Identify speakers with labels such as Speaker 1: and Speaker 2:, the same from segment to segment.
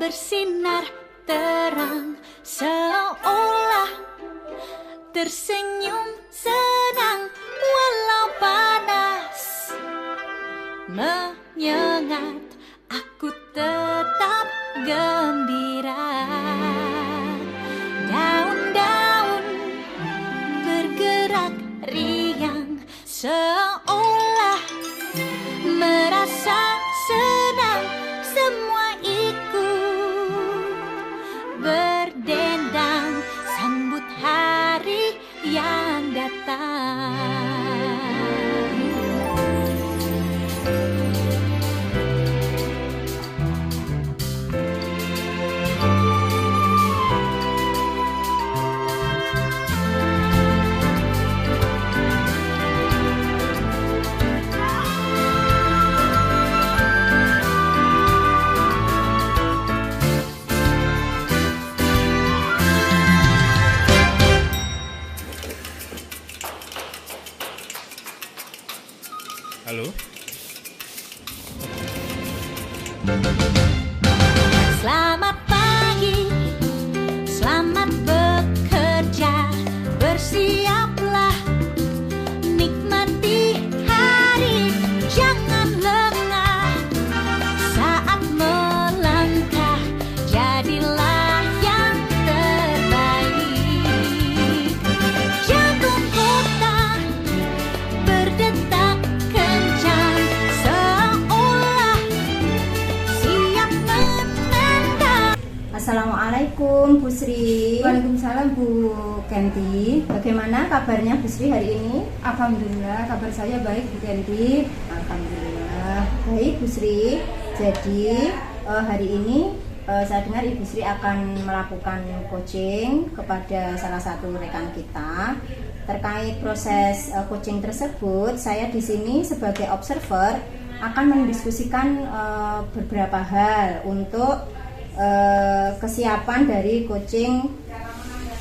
Speaker 1: bersinar terang, seolah tersenyum senang walau panas menyengat, aku tetap gembira. Daun-daun bergerak riang, seolah merasa senang, semua ikut berdendang sambut hari yang datang.
Speaker 2: Halo?
Speaker 1: Selamat pagi, selamat bekerja, bersiaplah nikmati hari, jangan lengah saat melangkah, jadilah yang terbaik. Jantung kota berdetak kencang, seolah siap menendang.
Speaker 3: Assalamualaikum Bu Sri.
Speaker 4: Waalaikumsalam Bu Kenti.
Speaker 3: Bagaimana kabarnya Bu Sri hari ini?
Speaker 4: Alhamdulillah kabar saya baik Bu Kenti.
Speaker 3: Alhamdulillah baik Bu Sri. Jadi hari ini saya dengar Ibu Sri akan melakukan coaching kepada salah satu rekan kita. Terkait proses coaching tersebut, saya di sini sebagai observer akan mendiskusikan beberapa hal untuk kesiapan dari coaching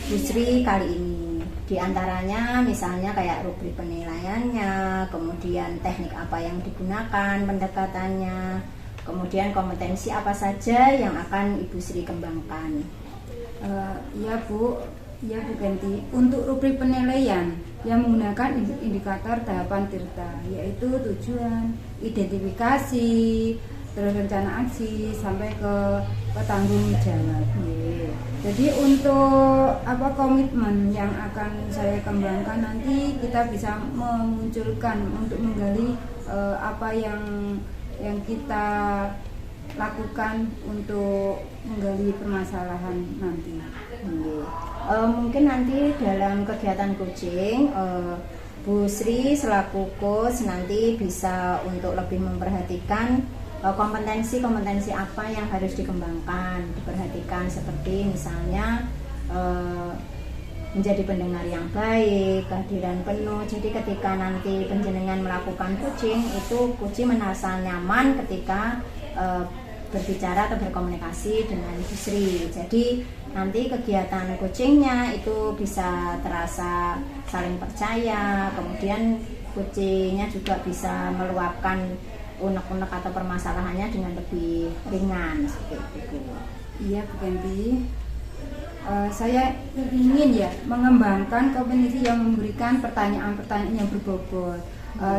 Speaker 3: Bu Sri kali ini. Di antaranya misalnya kayak rubrik penilaiannya, kemudian teknik apa yang digunakan, pendekatannya, kemudian kompetensi apa saja yang akan Ibu Sri kembangkan.
Speaker 4: Iya Bu Kenti. Untuk rubrik penilaian yang menggunakan indikator tahapan Tirta, yaitu tujuan, identifikasi, terus rencana aksi sampai ke tanggung jawab. Jadi untuk komitmen yang akan saya kembangkan nanti kita bisa memunculkan untuk menggali apa yang kita lakukan untuk menggali permasalahan nanti.
Speaker 3: Mungkin nanti dalam kegiatan coaching Bu Sri selaku coach nanti bisa untuk lebih memperhatikan kompetensi apa yang harus dikembangkan, diperhatikan, seperti misalnya menjadi pendengar yang baik, kehadiran penuh. Jadi ketika nanti penjenengan melakukan coaching, itu coach merasa nyaman ketika berbicara atau berkomunikasi dengan Ibu Sri. Jadi nanti kegiatan coachingnya itu bisa terasa saling percaya, kemudian coachingnya juga bisa meluapkan unek-unek atau permasalahannya dengan lebih ringan seperti itu.
Speaker 4: Iya Bu Kenti. Saya ingin mengembangkan kompetensi yang memberikan pertanyaan-pertanyaan yang berbobot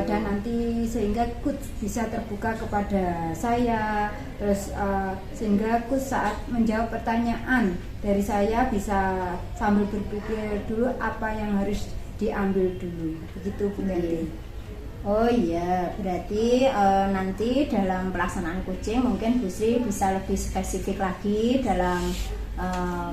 Speaker 4: dan nanti sehingga coach bisa terbuka kepada saya, terus sehingga coach saat menjawab pertanyaan dari saya bisa sambil berpikir dulu apa yang harus diambil dulu, begitu Bu Kenti.
Speaker 3: Oh iya, berarti nanti dalam pelaksanaan coaching mungkin Bu Sri bisa lebih spesifik lagi dalam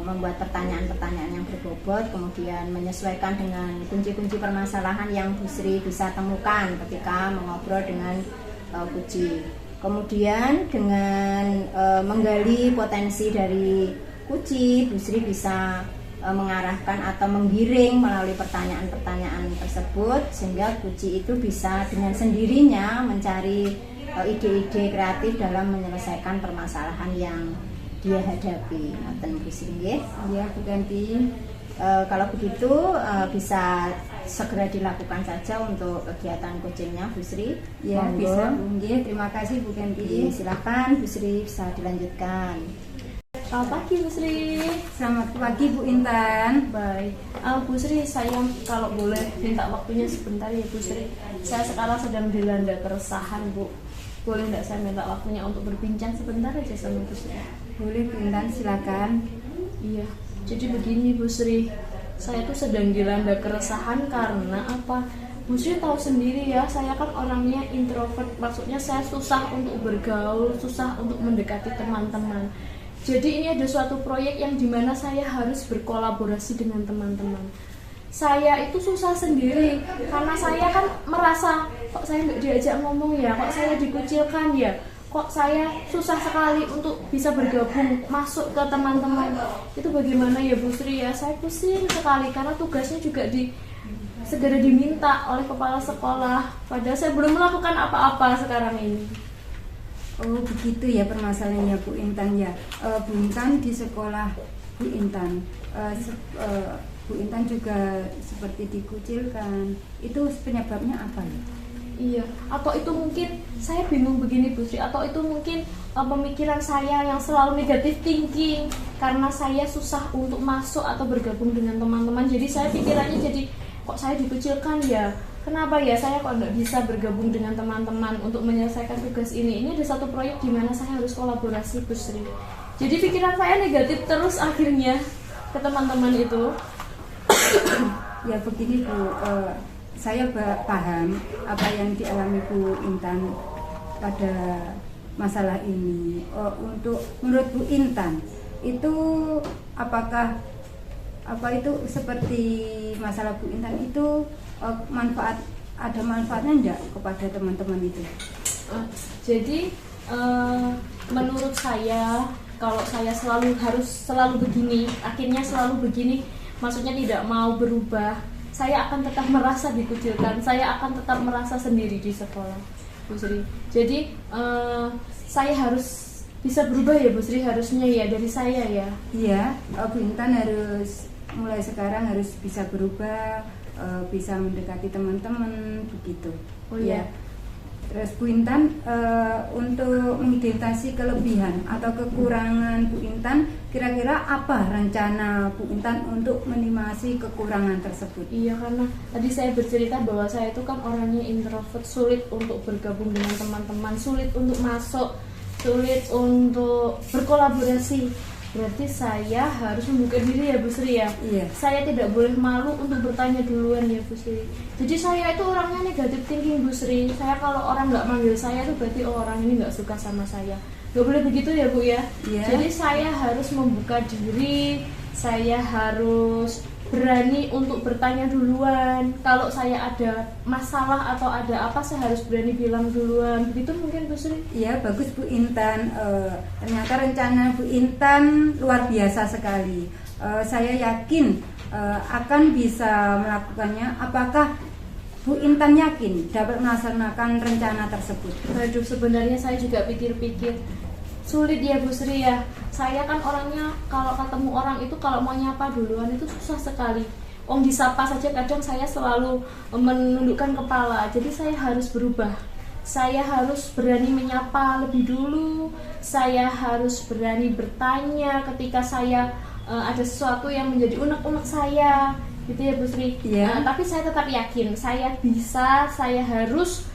Speaker 3: membuat pertanyaan-pertanyaan yang berbobot, kemudian menyesuaikan dengan kunci-kunci permasalahan yang Bu Sri bisa temukan ketika mengobrol dengan coach. Kemudian dengan menggali potensi dari coach, Bu Sri bisa mengarahkan atau menggiring melalui pertanyaan-pertanyaan tersebut sehingga coach itu bisa dengan sendirinya mencari ide-ide kreatif dalam menyelesaikan permasalahan yang dia hadapi. Ngoten Bu Sri nggih.
Speaker 4: Iya Bu Kenti.
Speaker 3: Kalau begitu bisa segera dilakukan saja untuk kegiatan coachingnya Bu Sri.
Speaker 4: Ya, bisa Bu. Terima kasih Bu Kenti.
Speaker 3: Silakan Bu Sri bisa dilanjutkan.
Speaker 2: Selamat pagi Bu Sri.
Speaker 4: Selamat pagi Bu Intan.
Speaker 2: Baik, Bu Sri, saya kalau boleh minta waktunya sebentar ya Bu Sri. Saya sekarang sedang dilanda keresahan Bu. Boleh nggak saya minta waktunya untuk berbincang sebentar aja sama Bu Sri?
Speaker 4: Boleh Bu Intan, silakan.
Speaker 2: Iya, jadi begini Bu Sri, saya tuh sedang dilanda keresahan karena apa? Bu Sri tahu sendiri ya, saya kan orangnya introvert, maksudnya saya susah untuk bergaul, susah untuk mendekati teman-teman. Jadi ini ada suatu proyek yang dimana saya harus berkolaborasi dengan teman-teman. Saya itu susah sendiri, karena saya kan merasa, kok saya nggak diajak ngomong ya, kok saya dikucilkan ya, kok saya susah sekali untuk bisa bergabung masuk ke teman-teman. Itu bagaimana ya Bu Sri ya, saya pusing sekali karena tugasnya juga segera diminta oleh kepala sekolah, padahal saya belum melakukan apa-apa sekarang ini.
Speaker 4: Oh begitu ya permasalahannya Bu Intan ya. Bu Intan di sekolah Bu Intan, Bu Intan juga seperti dikucilkan. Itu penyebabnya apa ya?
Speaker 2: Iya, atau itu mungkin saya bingung begini Bu Sri, atau itu mungkin pemikiran saya yang selalu negatif thinking karena saya susah untuk masuk atau bergabung dengan teman-teman. Jadi saya pikirannya jadi kok saya dikucilkan ya, kenapa ya saya kok nggak bisa bergabung dengan teman-teman untuk menyelesaikan tugas ini ada satu proyek di mana saya harus kolaborasi Bu Sri. Jadi pikiran saya negatif terus akhirnya ke teman-teman itu.
Speaker 4: Ya begini Bu, saya paham apa yang dialami Bu Intan pada masalah ini. Untuk menurut Bu Intan itu apakah apa itu seperti masalah Bu Intan itu ada manfaatnya enggak kepada teman-teman itu?
Speaker 2: Jadi menurut saya kalau saya harus selalu begini, akhirnya selalu begini, maksudnya tidak mau berubah, saya akan tetap merasa dikucilkan, saya akan tetap merasa sendiri di sekolah Bu Sri. Jadi saya harus bisa berubah ya Bu Sri, harusnya ya dari saya ya.
Speaker 4: Iya, Bu Intan harus mulai sekarang harus bisa berubah, bisa mendekati teman-teman begitu.
Speaker 2: Oh iya.
Speaker 4: Terus Bu Intan untuk mengidentifikasi kelebihan atau kekurangan Bu Intan, kira-kira apa rencana Bu Intan untuk minimasi kekurangan tersebut?
Speaker 2: Iya, karena tadi saya bercerita bahwa saya itu kan orangnya introvert, sulit untuk bergabung dengan teman-teman, sulit untuk masuk, sulit untuk berkolaborasi. Berarti saya harus membuka diri ya Bu Sri ya.
Speaker 4: Iya.
Speaker 2: Saya tidak boleh malu untuk bertanya duluan ya Bu Sri. Jadi saya itu orangnya negatif thinking Bu Sri. Saya kalau orang nggak manggil saya itu berarti orang ini nggak suka sama saya. Nggak boleh begitu ya Bu ya.
Speaker 4: Iya.
Speaker 2: Jadi saya harus membuka diri. Saya harus berani untuk bertanya duluan. Kalau saya ada masalah atau ada apa, saya harus berani bilang duluan. Begitu mungkin Bu Sri?
Speaker 4: Iya, bagus Bu Intan. Ternyata rencana Bu Intan luar biasa sekali. Saya yakin akan bisa melakukannya. Apakah Bu Intan yakin dapat melaksanakan rencana tersebut?
Speaker 2: Aduh, sebenarnya saya juga pikir-pikir sulit ya Bu Sri ya. Saya kan orangnya kalau ketemu orang itu kalau mau nyapa duluan itu susah sekali. Wong disapa saja kadang saya selalu menundukkan kepala. Jadi saya harus berubah. Saya harus berani menyapa lebih dulu. Saya harus berani bertanya ketika saya ada sesuatu yang menjadi unek-unek saya. Gitu ya Bu Sri.
Speaker 4: Iya.
Speaker 2: Tapi saya tetap yakin saya bisa, saya harus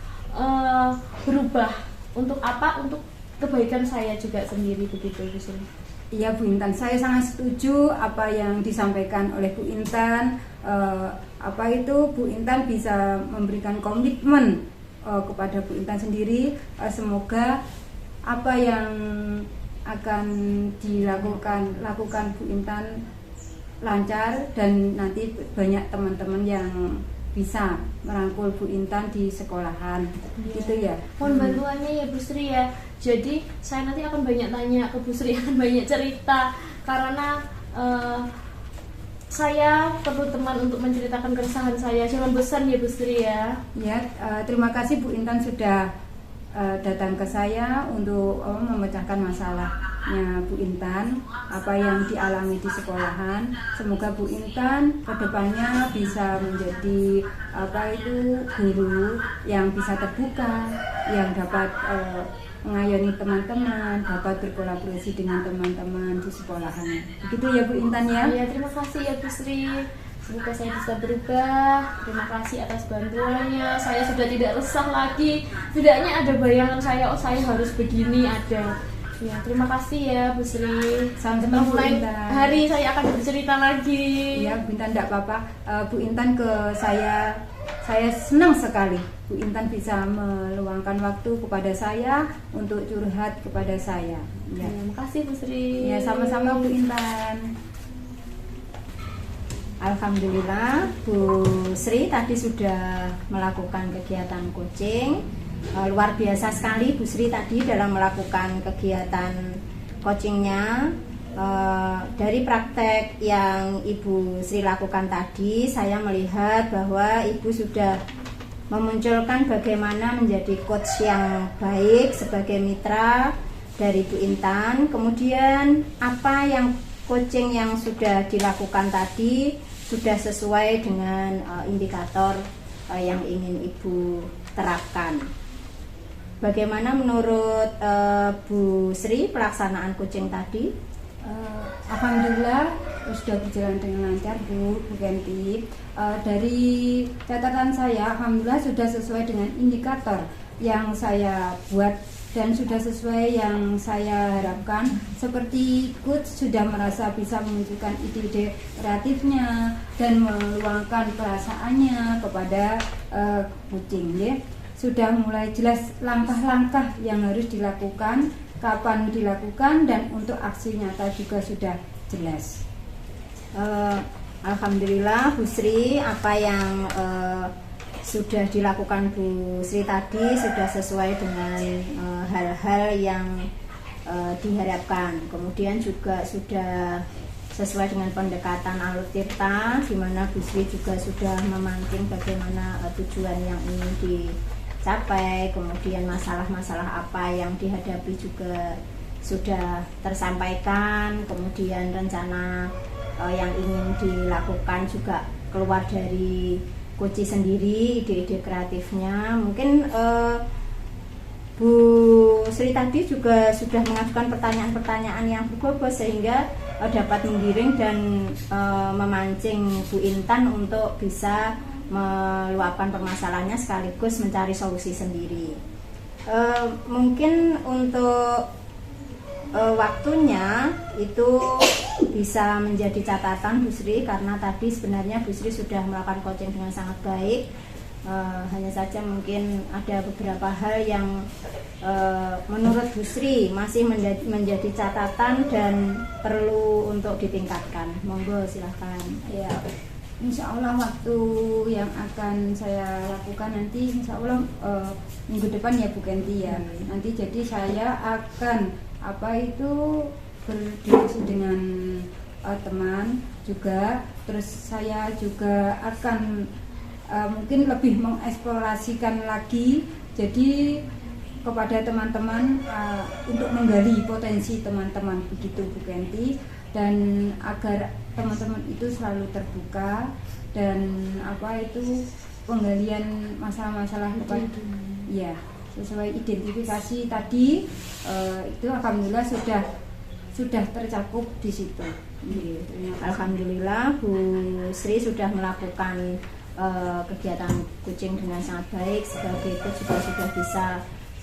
Speaker 2: berubah. Untuk apa? Untuk kebaikan saya juga sendiri, begitu Bu Sri.
Speaker 4: Iya Bu Intan, saya sangat setuju apa yang disampaikan oleh Bu Intan. Apa itu Bu Intan bisa memberikan komitmen kepada Bu Intan sendiri. Semoga apa yang akan lakukan Bu Intan lancar dan nanti banyak teman-teman yang bisa merangkul Bu Intan di sekolahan. Gitu ya.
Speaker 2: Mohon bantuannya ya Bu Sri ya. Jadi saya nanti akan banyak tanya ke Bu Sri, akan banyak cerita karena saya perlu teman untuk menceritakan keresahan saya. Jangan bosan ya Bu Sri ya.
Speaker 4: Ya, terima kasih Bu Intan sudah datang ke saya untuk memecahkan masalah Bu Intan, apa yang dialami di sekolahan. Semoga Bu Intan kedepannya bisa menjadi guru yang bisa terbuka, yang dapat mengayomi teman-teman, dapat berkolaborasi dengan teman-teman di sekolahan. Begitu ya Bu Intan ya.
Speaker 2: Ya, terima kasih ya Bu Sri. Semoga saya bisa berubah. Terima kasih atas bantuannya. Saya sudah tidak resah lagi. Setidaknya ada bayangan saya, oh saya harus begini ada. Ya, terima kasih ya Bu Sri.
Speaker 4: Sama-sama Bu
Speaker 2: Mulai
Speaker 4: Intan.
Speaker 2: hari saya akan bercerita lagi.
Speaker 4: Ya Bu Intan, tidak apa-apa. Bu Intan saya senang sekali Bu Intan bisa meluangkan waktu kepada saya untuk curhat kepada saya. Ya,
Speaker 2: Terima kasih Bu Sri.
Speaker 4: ya sama-sama Bu Intan.
Speaker 3: Alhamdulillah Bu Sri tadi sudah melakukan kegiatan coaching. Luar biasa sekali Bu Sri tadi dalam melakukan kegiatan coachingnya. Dari praktek yang Ibu Sri lakukan tadi, saya melihat bahwa Ibu sudah memunculkan bagaimana menjadi coach yang baik sebagai mitra dari Bu Intan. Kemudian apa yang coaching yang sudah dilakukan tadi sudah sesuai dengan indikator yang ingin Ibu terapkan. Bagaimana menurut Bu Sri pelaksanaan coaching tadi?
Speaker 4: Alhamdulillah sudah berjalan dengan lancar Bu Genti. Dari catatan saya, alhamdulillah sudah sesuai dengan indikator yang saya buat dan sudah sesuai yang saya harapkan. Seperti coach sudah merasa bisa menunjukkan ide-ide kreatifnya dan meluangkan perasaannya kepada coaching, ya. Sudah mulai jelas langkah-langkah yang harus dilakukan, kapan dilakukan, dan untuk aksi nyata juga sudah jelas.
Speaker 3: Alhamdulillah Bu Sri, apa yang sudah dilakukan Bu Sri tadi sudah sesuai dengan hal-hal yang diharapkan. Kemudian juga sudah sesuai dengan pendekatan Alur Tirta, di mana Bu Sri juga sudah memancing bagaimana tujuan yang ingin dicapai, kemudian masalah-masalah apa yang dihadapi juga sudah tersampaikan, kemudian rencana yang ingin dilakukan juga keluar dari Koci sendiri, ide-ide kreatifnya. Mungkin Bu Sri tadi juga sudah mengajukan pertanyaan-pertanyaan yang berbobot sehingga dapat menggiring dan memancing Bu Intan untuk bisa meluapkan permasalahannya sekaligus mencari solusi sendiri. Mungkin untuk waktunya itu bisa menjadi catatan Bu Sri, karena tadi sebenarnya Bu Sri sudah melakukan coaching dengan sangat baik. Hanya saja mungkin ada beberapa hal yang menurut Bu Sri masih menjadi catatan dan perlu untuk ditingkatkan. Monggo silahkan.
Speaker 4: Ya, insya Allah waktu yang akan saya lakukan nanti insya Allah minggu depan ya Bu Genti ya. Nanti jadi saya akan berdiskusi dengan teman juga, terus saya juga akan mungkin lebih mengeksplorasikan lagi, jadi kepada teman-teman untuk menggali potensi teman-teman, begitu Bu Genti, dan agar teman-teman itu selalu terbuka dan penggalian masalah-masalah ya sesuai identifikasi tadi, itu alhamdulillah sudah tercakup di situ.
Speaker 3: Alhamdulillah Bu Sri sudah melakukan kegiatan coaching dengan sangat baik. Sebagai coach juga sudah bisa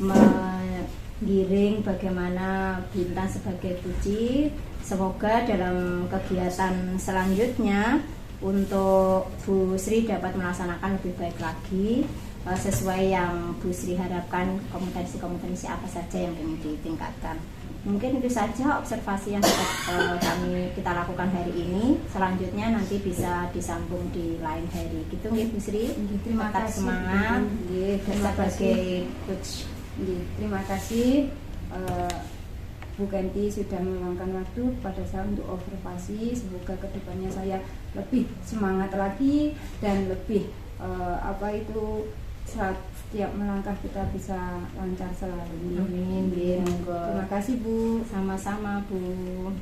Speaker 3: menggiring bagaimana Bu Intan sebagai puji. Semoga dalam kegiatan selanjutnya untuk Bu Sri dapat melaksanakan lebih baik lagi sesuai yang Bu Sri harapkan, kompetensi-kompetensi apa saja yang ingin ditingkatkan. Mungkin itu saja observasi yang kita lakukan hari ini. Selanjutnya nanti bisa disambung di lain hari. Gitu nggih Bu Sri.
Speaker 4: Terima
Speaker 3: Tetap
Speaker 4: kasih.
Speaker 3: semangat sebagai coach.
Speaker 4: Terima kasih Bu Genti sudah meluangkan waktu pada saya untuk observasi. Semoga kedepannya saya lebih semangat lagi dan lebih setiap melangkah kita bisa lancar selalu.
Speaker 3: Amin, nggih, monggo.
Speaker 4: Terima kasih Bu.
Speaker 3: Sama-sama Bu.